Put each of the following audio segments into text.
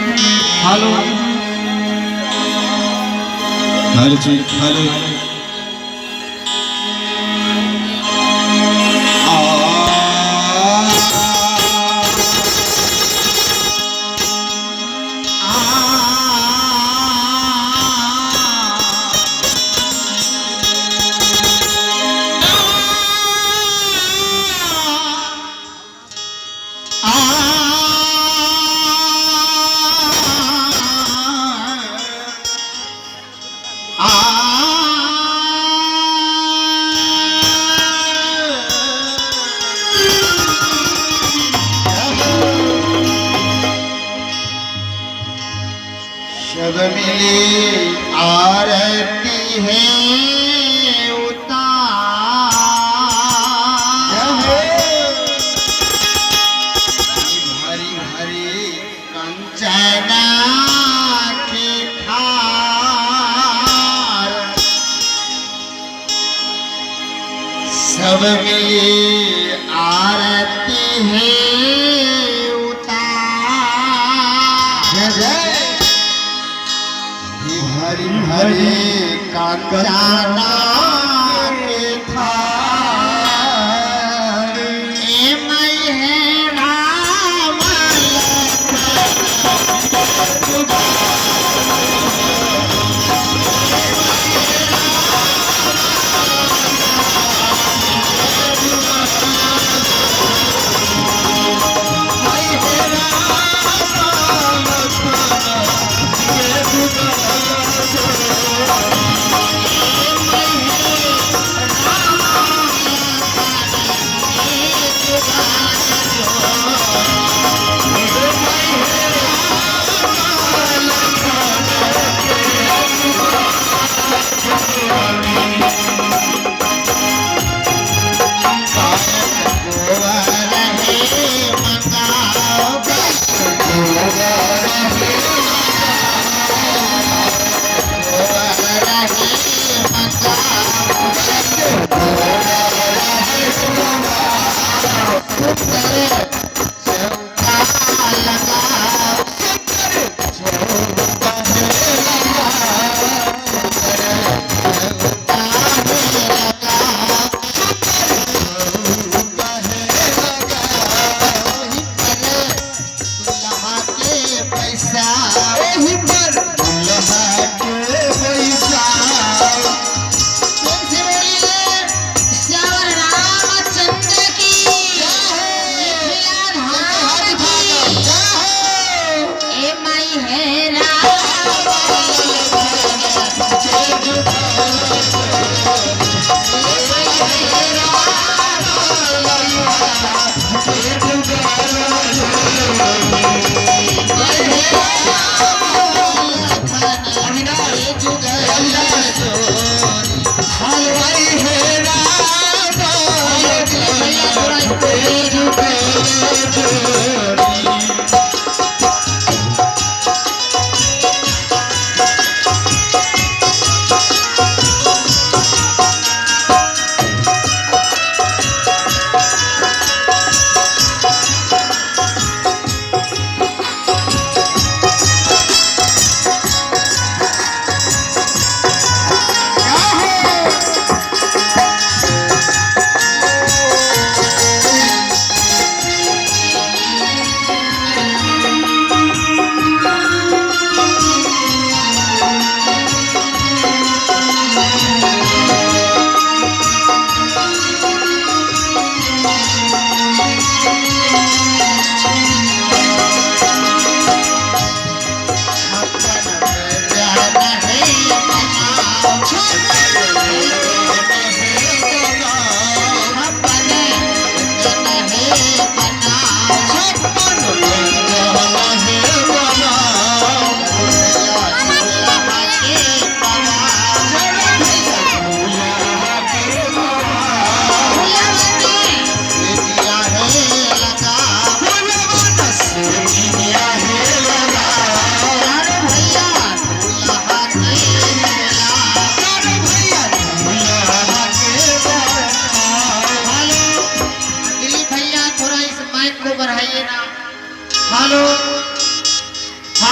Hello hello जी hello सब मिले आरती है हरी हरी कंचना की ठार सब मिले आरती है हरी हरी कंचना के थार मैं है राम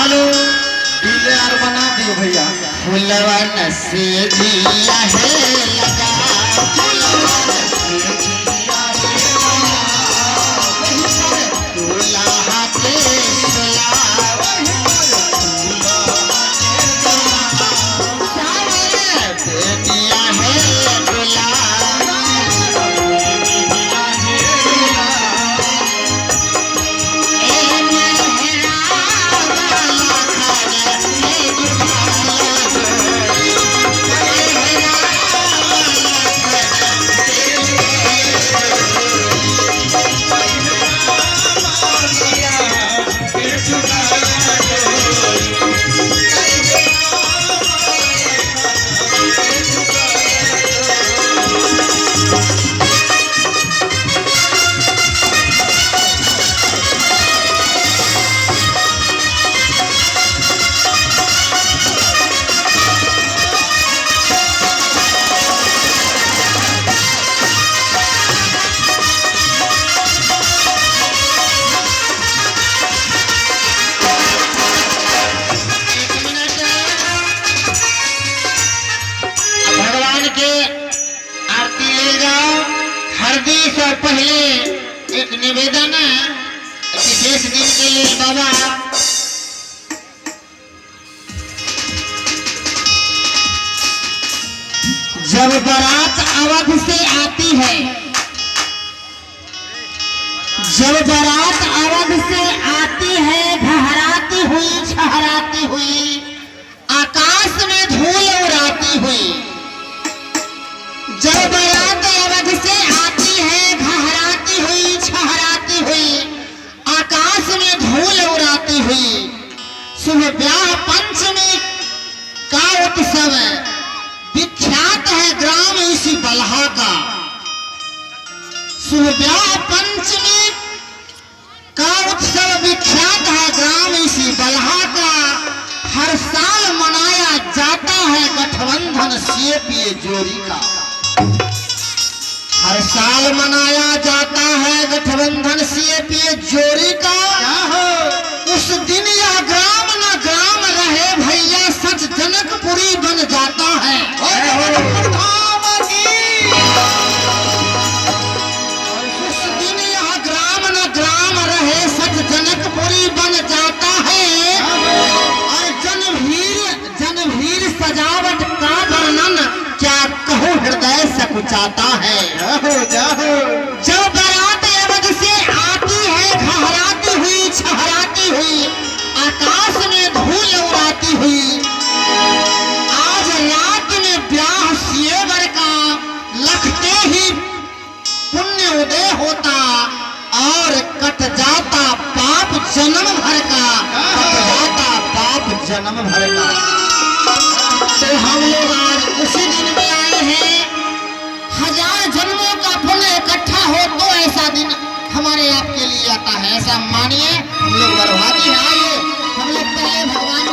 हेलो डीजे यार बना दियो भैया। फुलवन से दिया है लगा, फुलवन से दिया है लगा, दूल्हा के सलावे दिया है गुलाब, से पहले एक निवेदन है विशेष दिन के लिए बाबा जब बारात अवध से आती है, जब बारात अवध से आती है घहराती हुई छहराती हुई आकाश में धूल उड़ाती हुई, जब बारात अवध से आती है घहराती हुई छहराती हुई आकाश में धूल उड़ाती हुई, शुभ ब्याह पंचमी का उत्सव विख्यात है ग्राम इसी बलहा का। शुभ ब्याह पंचमी का उत्सव विख्यात है ग्राम इसी बलहा का। हर साल मनाया जाता है गठबंधन सीएपीए जोड़ी का, हर साल मनाया जाता है गठबंधन सीएपीए जोड़ी का। उस दिन यह ग्राम न ग्राम रहे भैया सच जनकपुरी बन जाता है। उस दिन यह ग्राम न ग्राम रहे सच जनकपुरी बन जाता है। और जनभीर सजावट का वर्णन क्या कहूँ हृदय से कुचाता है। जब बारात अवध से आती है घहराती हुई छहराती हुई आकाश में धूल उड़ाती हुई, आज रात में ब्याह सिएवर का लखते ही पुण्य उदय होता और कट जाता पाप जन्म भर का, कट जाता पाप जन्म भर का। तो हम लोग आज उसी दिन में आए हैं, हजार जन्मों का पुण्य इकट्ठा हो तो ऐसा दिन हमारे आपके लिए आता है, ऐसा मानिए। हम लोग बर्बादी में आए, हम लोग पहले भगवान